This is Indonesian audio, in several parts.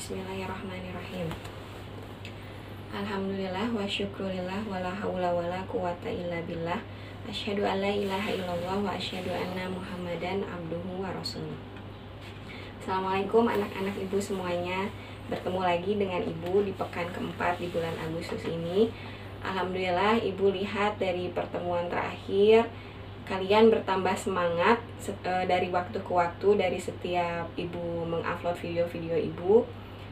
Bismillahirrahmanirrahim. Alhamdulillah wa syukurillah wa la hawla wa la quwata illa billah. Asyhadu an la ilaha illallah wa asyhadu anna Muhammadan abduhu wa rasuluh. Assalamualaikum anak-anak ibu semuanya. Bertemu lagi dengan ibu di pekan keempat di bulan Agustus ini. Alhamdulillah ibu lihat dari pertemuan terakhir kalian bertambah semangat dari waktu ke waktu. Dari setiap ibu mengupload video-video ibu,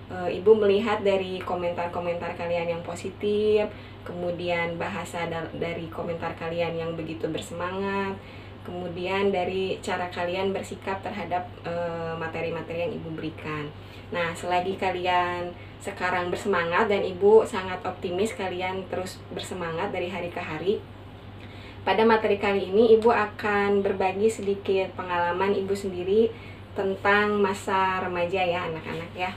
ibu melihat dari komentar-komentar kalian yang positif, kemudian bahasa dari komentar kalian yang begitu bersemangat, kemudian dari cara kalian bersikap terhadap materi-materi yang ibu berikan. Nah, selagi kalian sekarang bersemangat dan ibu sangat optimis kalian terus bersemangat dari hari ke hari, pada materi kali ini ibu akan berbagi sedikit pengalaman ibu sendiri tentang masa remaja ya anak-anak ya.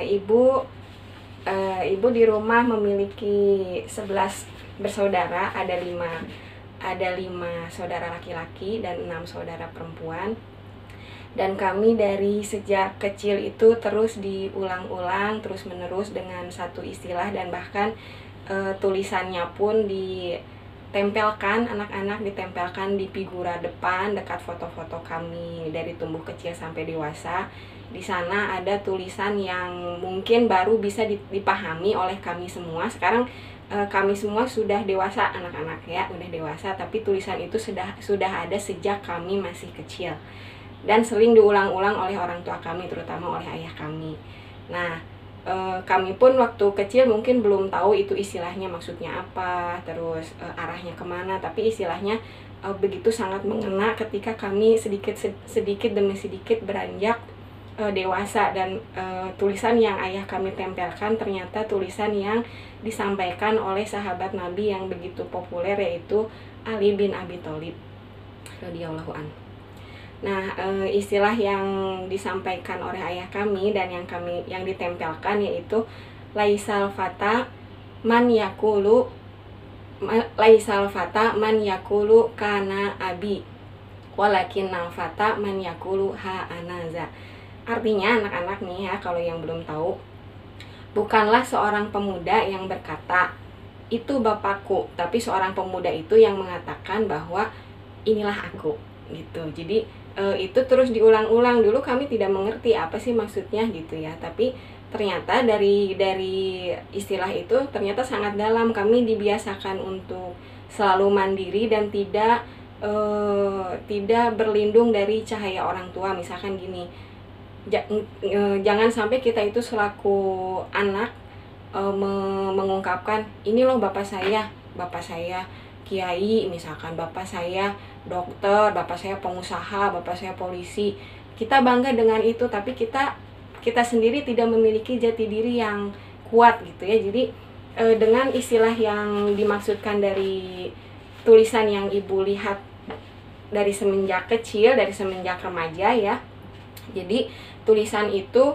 Ibu di rumah memiliki 11 bersaudara, ada 5 saudara laki-laki dan 6 saudara perempuan. Dan kami dari sejak kecil itu terus diulang-ulang terus menerus dengan satu istilah, dan bahkan tulisannya pun ditempelkan, anak-anak ditempelkan di figura depan dekat foto-foto kami dari tumbuh kecil sampai dewasa. Di sana ada tulisan yang mungkin baru bisa dipahami oleh kami semua. Sekarang kami semua sudah dewasa anak-anak ya, udah dewasa, tapi tulisan itu sudah ada sejak kami masih kecil dan sering diulang-ulang oleh orang tua kami, terutama oleh ayah kami. Nah, kami pun waktu kecil mungkin belum tahu itu istilahnya maksudnya apa, terus arahnya kemana, tapi istilahnya begitu sangat mengena ketika kami sedikit demi sedikit beranjak dewasa, dan tulisan yang ayah kami tempelkan ternyata tulisan yang disampaikan oleh sahabat Nabi yang begitu populer, yaitu Ali bin Abi Thalib radhiyallahu anhu. Nah, istilah yang disampaikan oleh ayah kami dan yang ditempelkan yaitu laisal fata man yakulu kana abi walakin nal fata man yakulu ha anaza. Artinya anak-anak nih ya, kalau yang belum tahu, bukanlah seorang pemuda yang berkata itu bapakku, tapi seorang pemuda itu yang mengatakan bahwa inilah aku gitu. Jadi itu terus diulang-ulang. Dulu kami tidak mengerti apa sih maksudnya gitu ya, tapi ternyata dari istilah itu ternyata sangat dalam. Kami dibiasakan untuk selalu mandiri dan tidak berlindung dari cahaya orang tua. Misalkan gini, jangan sampai kita itu selaku anak mengungkapkan ini loh bapak saya kiai, misalkan bapak saya dokter, bapak saya pengusaha, bapak saya polisi. Kita bangga dengan itu, tapi kita sendiri tidak memiliki jati diri yang kuat gitu ya. Jadi dengan istilah yang dimaksudkan dari tulisan yang ibu lihat dari semenjak kecil, dari semenjak remaja ya. Jadi tulisan itu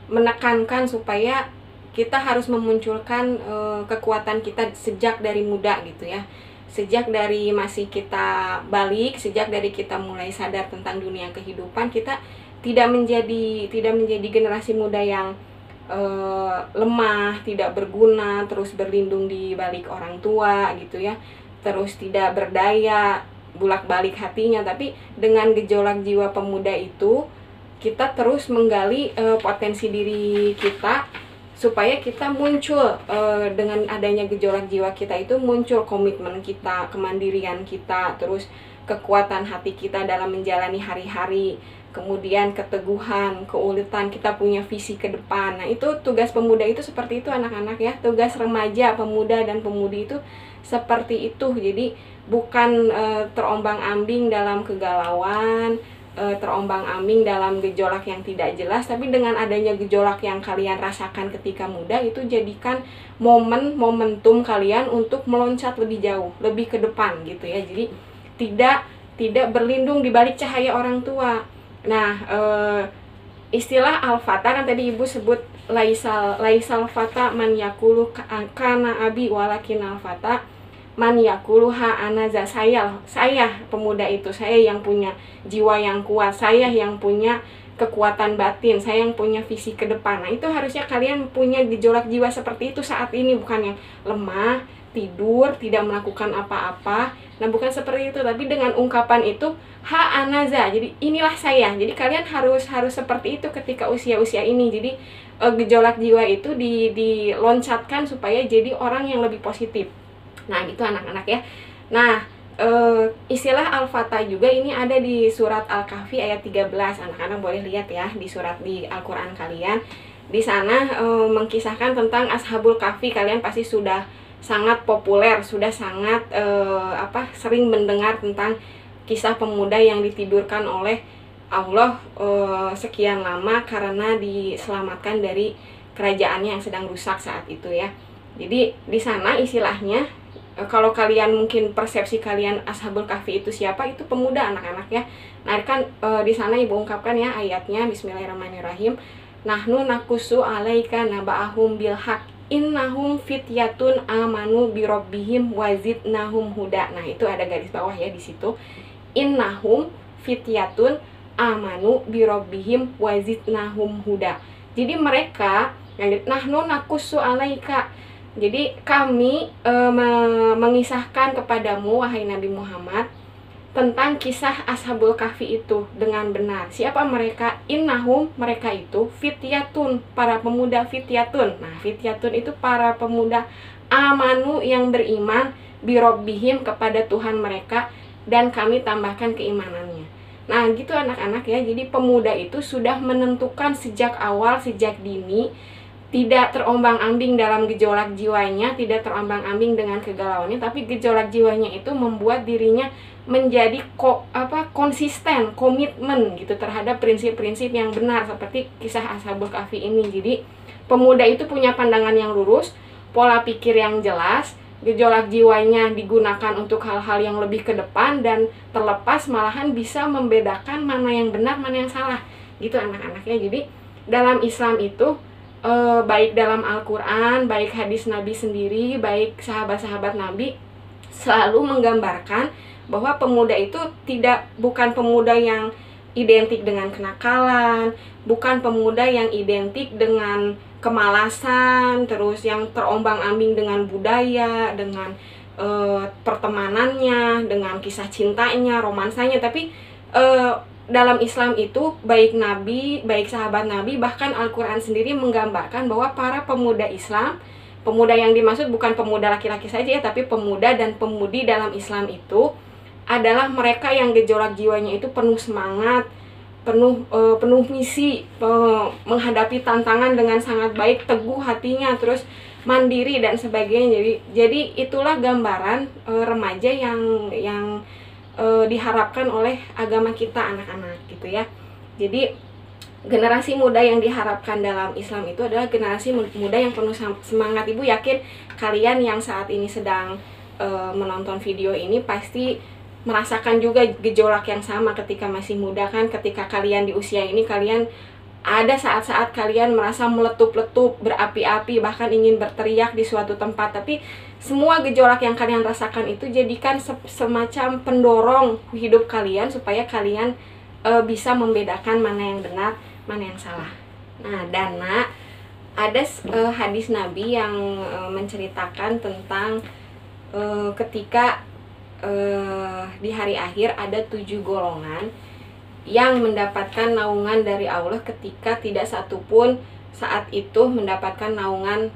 menekankan supaya kita harus memunculkan kekuatan kita sejak dari muda gitu ya. Sejak dari masih kita balik, sejak dari kita mulai sadar tentang dunia kehidupan, kita tidak menjadi generasi muda yang lemah, tidak berguna, terus berlindung di balik orang tua gitu ya. Terus tidak berdaya, bulak-balik hatinya, tapi dengan gejolak jiwa pemuda itu kita terus menggali potensi diri kita supaya kita muncul, dengan adanya gejolak jiwa kita itu muncul komitmen kita, kemandirian kita, terus kekuatan hati kita dalam menjalani hari-hari, kemudian keteguhan, keuletan, kita punya visi ke depan. Nah, itu tugas pemuda itu seperti itu anak-anak ya. Tugas remaja, pemuda dan pemudi itu seperti itu. Jadi bukan terombang-ambing dalam kegalauan, terombang-ambing dalam gejolak yang tidak jelas, tapi dengan adanya gejolak yang kalian rasakan ketika muda itu jadikan momentum kalian untuk meloncat lebih jauh, lebih ke depan gitu ya. Jadi tidak berlindung di balik cahaya orang tua. Nah, istilah al-fata kan tadi ibu sebut laisal fata man yakulu kana abi walakin al-fata man yakuluha anaza, saya pemuda itu, saya yang punya jiwa yang kuat, saya yang punya kekuatan batin, saya yang punya visi ke depan. Nah, itu harusnya kalian punya gejolak jiwa seperti itu saat ini, bukan yang lemah, tidur, tidak melakukan apa-apa. Nah, bukan seperti itu, tapi dengan ungkapan itu ha anaza. Jadi inilah saya. Jadi kalian harus seperti itu ketika usia-usia ini. Jadi gejolak jiwa itu diloncatkan supaya jadi orang yang lebih positif. Nah, gitu anak-anak ya. Nah, istilah al-fatah juga ini ada di surat Al-Kahfi ayat 13. Anak-anak boleh lihat ya di surat di Al-Qur'an kalian. Di sana mengkisahkan tentang Ashabul Kahfi. Kalian pasti sudah sangat populer, sudah sangat sering mendengar tentang kisah pemuda yang ditidurkan oleh Allah sekian lama karena diselamatkan dari kerajaannya yang sedang rusak saat itu ya. Jadi di sana istilahnya, kalau kalian mungkin persepsi kalian Ashabul Kahfi itu siapa, itu pemuda anak-anak ya. Nah kan di sana ibu ungkapkan ya ayatnya, Bismillahirrahmanirrahim. Nahnu nakusu alaika naba'ahum bil haq innahum fityatun amanu birobbihim wazidnahum huda. Nah itu ada garis bawah ya di situ. Innahum fityatun amanu birobbihim wazidnahum huda. Jadi mereka nahnu nakusu alaika. Jadi kami mengisahkan kepadamu wahai Nabi Muhammad tentang kisah Ashabul Kahfi itu dengan benar. Siapa mereka? Innahum, mereka itu fityatun, para pemuda fityatun. Nah, fityatun itu para pemuda amanu yang beriman birobbihim kepada Tuhan mereka, dan kami tambahkan keimanannya. Nah, gitu anak-anak ya. Jadi pemuda itu sudah menentukan sejak awal, sejak dini, tidak terombang-ambing dalam gejolak jiwanya, tidak terombang-ambing dengan kegalauannya, tapi gejolak jiwanya itu membuat dirinya menjadi konsisten, komitmen gitu terhadap prinsip-prinsip yang benar seperti kisah Ashabul Kahfi ini. Jadi pemuda itu punya pandangan yang lurus, pola pikir yang jelas, gejolak jiwanya digunakan untuk hal-hal yang lebih ke depan dan terlepas, malahan bisa membedakan mana yang benar, mana yang salah. Gitu anak-anaknya. Jadi dalam Islam itu baik dalam Al-Quran, baik hadis Nabi sendiri, baik sahabat-sahabat Nabi selalu menggambarkan bahwa pemuda itu bukan pemuda yang identik dengan kenakalan, bukan pemuda yang identik dengan kemalasan, terus yang terombang-ambing dengan budaya, dengan pertemanannya, dengan kisah cintanya, romansanya. Tapi dalam Islam itu baik Nabi, baik sahabat Nabi, bahkan Al-Quran sendiri menggambarkan bahwa para pemuda Islam, pemuda yang dimaksud bukan pemuda laki-laki saja ya, tapi pemuda dan pemudi dalam Islam itu adalah mereka yang gejolak jiwanya itu penuh semangat, penuh misi, menghadapi tantangan dengan sangat baik, teguh hatinya, terus mandiri dan sebagainya. Jadi itulah gambaran remaja yang diharapkan oleh agama kita anak-anak gitu ya. Jadi generasi muda yang diharapkan dalam Islam itu adalah generasi muda yang penuh semangat. Ibu yakin kalian yang saat ini sedang menonton video ini pasti merasakan juga gejolak yang sama ketika masih muda kan. Ketika kalian di usia ini, kalian ada saat-saat kalian merasa meletup-letup, berapi-api, bahkan ingin berteriak di suatu tempat. Tapi semua gejolak yang kalian rasakan itu jadikan semacam pendorong hidup kalian supaya kalian bisa membedakan mana yang benar, mana yang salah. Nah, Dana, ada hadis Nabi yang menceritakan tentang ketika di hari akhir ada 7 golongan yang mendapatkan naungan dari Allah ketika tidak satupun saat itu mendapatkan naungan,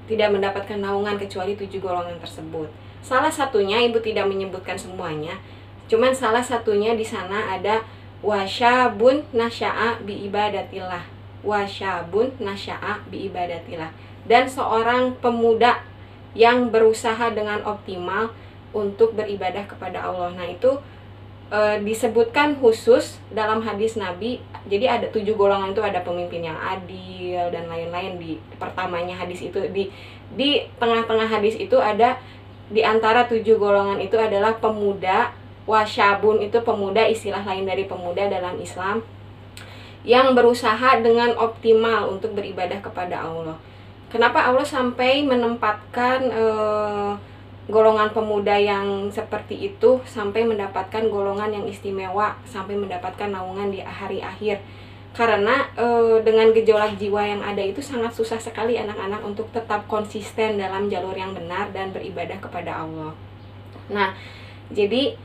tidak mendapatkan naungan kecuali 7 golongan tersebut. Salah satunya, ibu tidak menyebutkan semuanya, cuman salah satunya di sana ada wasyabun nasya'a bi ibadatillah, wasyabun nasya'a bi ibadatillah, dan seorang pemuda yang berusaha dengan optimal untuk beribadah kepada Allah. Nah itu disebutkan khusus dalam hadis Nabi. Jadi ada 7 golongan itu, ada pemimpin yang adil dan lain-lain. Di pertamanya hadis itu, di tengah-tengah hadis itu ada, di antara 7 golongan itu adalah pemuda. Wasyabun itu pemuda, istilah lain dari pemuda dalam Islam, yang berusaha dengan optimal untuk beribadah kepada Allah. Kenapa Allah sampai menempatkan golongan pemuda yang seperti itu sampai mendapatkan golongan yang istimewa, sampai mendapatkan naungan di hari akhir? karena dengan gejolak jiwa yang ada itu sangat susah sekali anak-anak untuk tetap konsisten dalam jalur yang benar dan beribadah kepada Allah. Nah, jadi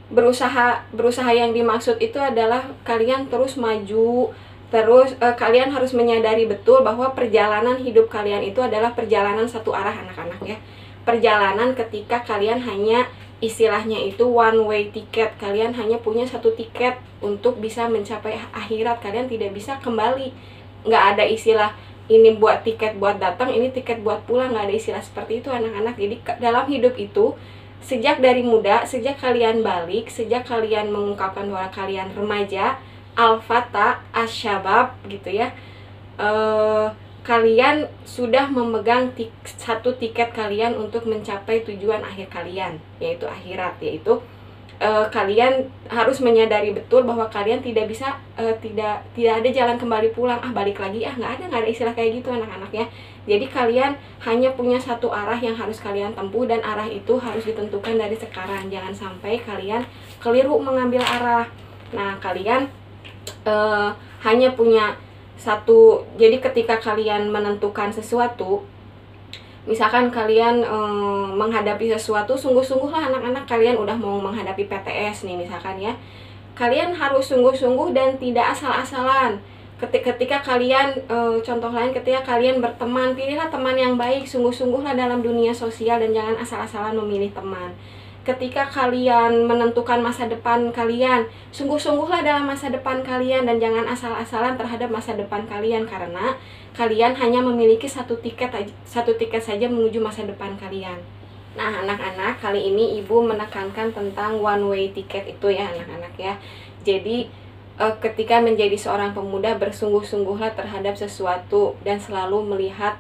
berusaha yang dimaksud itu adalah kalian terus maju, terus kalian harus menyadari betul bahwa perjalanan hidup kalian itu adalah perjalanan satu arah anak-anak ya. Perjalanan ketika kalian hanya istilahnya itu one way ticket, kalian hanya punya satu tiket untuk bisa mencapai akhirat, kalian tidak bisa kembali. Nggak ada istilah ini buat tiket buat datang, ini tiket buat pulang, nggak ada istilah seperti itu anak-anak. Jadi dalam hidup itu sejak dari muda, sejak kalian balik, sejak kalian mengungkapkan bahwa kalian remaja, al-fata, asyabab gitu ya, kalian sudah memegang satu tiket kalian untuk mencapai tujuan akhir kalian, yaitu akhirat, yaitu kalian harus menyadari betul bahwa kalian tidak bisa tidak ada jalan kembali pulang, balik lagi, nggak ada istilah kayak gitu anak-anak ya. Jadi kalian hanya punya satu arah yang harus kalian tempuh, dan arah itu harus ditentukan dari sekarang. Jangan sampai kalian keliru mengambil arah. Nah, kalian hanya punya satu. Jadi ketika kalian menentukan sesuatu, misalkan kalian menghadapi sesuatu, sungguh-sungguhlah anak-anak, kalian udah mau menghadapi PTS nih misalkan ya, kalian harus sungguh-sungguh dan tidak asal-asalan. Ketika kalian contoh lain, ketika kalian berteman, pilihlah teman yang baik, sungguh-sungguhlah dalam dunia sosial dan jangan asal-asalan memilih teman. Ketika kalian menentukan masa depan kalian, sungguh-sungguhlah dalam masa depan kalian dan jangan asal-asalan terhadap masa depan kalian, karena kalian hanya memiliki satu tiket saja menuju masa depan kalian. Nah, anak-anak, kali ini ibu menekankan tentang one way ticket itu ya anak-anak ya. Jadi ketika menjadi seorang pemuda, bersungguh-sungguhlah terhadap sesuatu dan selalu melihat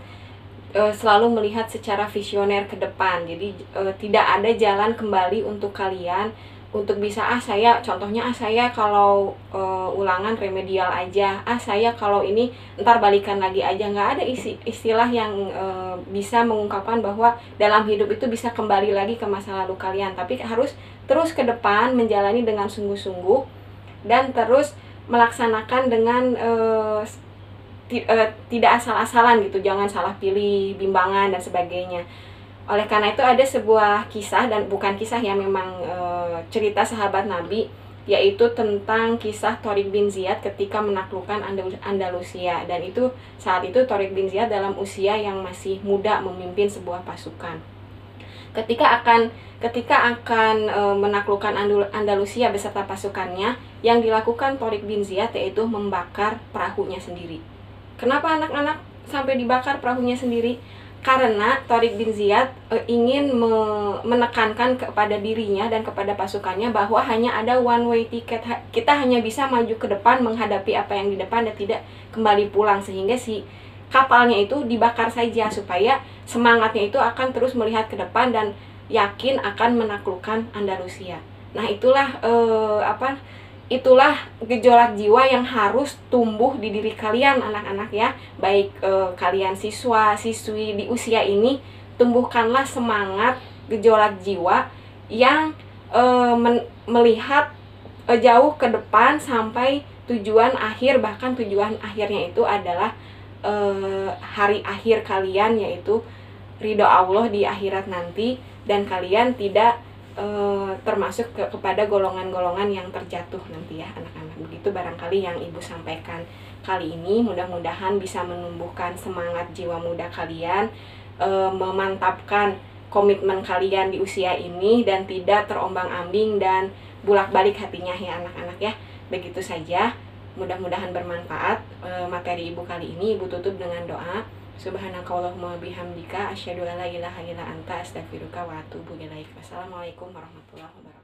secara visioner ke depan. Jadi tidak ada jalan kembali untuk kalian untuk bisa saya kalau ulangan remedial aja, saya kalau ini ntar balikan lagi aja. Nggak ada istilah yang bisa mengungkapkan bahwa dalam hidup itu bisa kembali lagi ke masa lalu kalian, tapi harus terus ke depan, menjalani dengan sungguh-sungguh dan terus melaksanakan dengan tidak asal-asalan gitu, jangan salah pilih, bimbangan dan sebagainya. Oleh karena itu ada sebuah kisah, dan bukan kisah ya, memang cerita sahabat Nabi, yaitu tentang kisah Tariq bin Ziyad ketika menaklukkan Andalusia. Dan itu saat itu Tariq bin Ziyad dalam usia yang masih muda memimpin sebuah pasukan. Ketika akan menaklukkan Andalusia beserta pasukannya, yang dilakukan Tariq bin Ziyad yaitu membakar perahunya sendiri. Kenapa anak-anak sampai dibakar perahunya sendiri? Karena Tariq bin Ziyad ingin menekankan kepada dirinya dan kepada pasukannya bahwa hanya ada one way ticket. Kita hanya bisa maju ke depan menghadapi apa yang di depan dan tidak kembali pulang, sehingga si kapalnya itu dibakar saja supaya semangatnya itu akan terus melihat ke depan dan yakin akan menaklukkan Andalusia. Nah, itulah gejolak jiwa yang harus tumbuh di diri kalian anak-anak ya. Baik kalian siswa-siswi di usia ini, tumbuhkanlah semangat gejolak jiwa yang melihat jauh ke depan sampai tujuan akhir. Bahkan tujuan akhirnya itu adalah hari akhir kalian, yaitu ridho Allah di akhirat nanti, dan kalian tidak termasuk kepada golongan-golongan yang terjatuh nanti ya anak-anak. Begitu barangkali yang ibu sampaikan kali ini. Mudah-mudahan bisa menumbuhkan semangat jiwa muda kalian, memantapkan komitmen kalian di usia ini, dan tidak terombang-ambing dan bolak-balik hatinya ya anak-anak ya. Begitu saja, mudah-mudahan bermanfaat materi ibu kali ini. Ibu tutup dengan doa. Subhanakallahumma bihamdika asyhadu alla ilaha illa anta astaghfiruka wa atubu ilaik. Wassalamualaikum warahmatullahi wabarakatuh.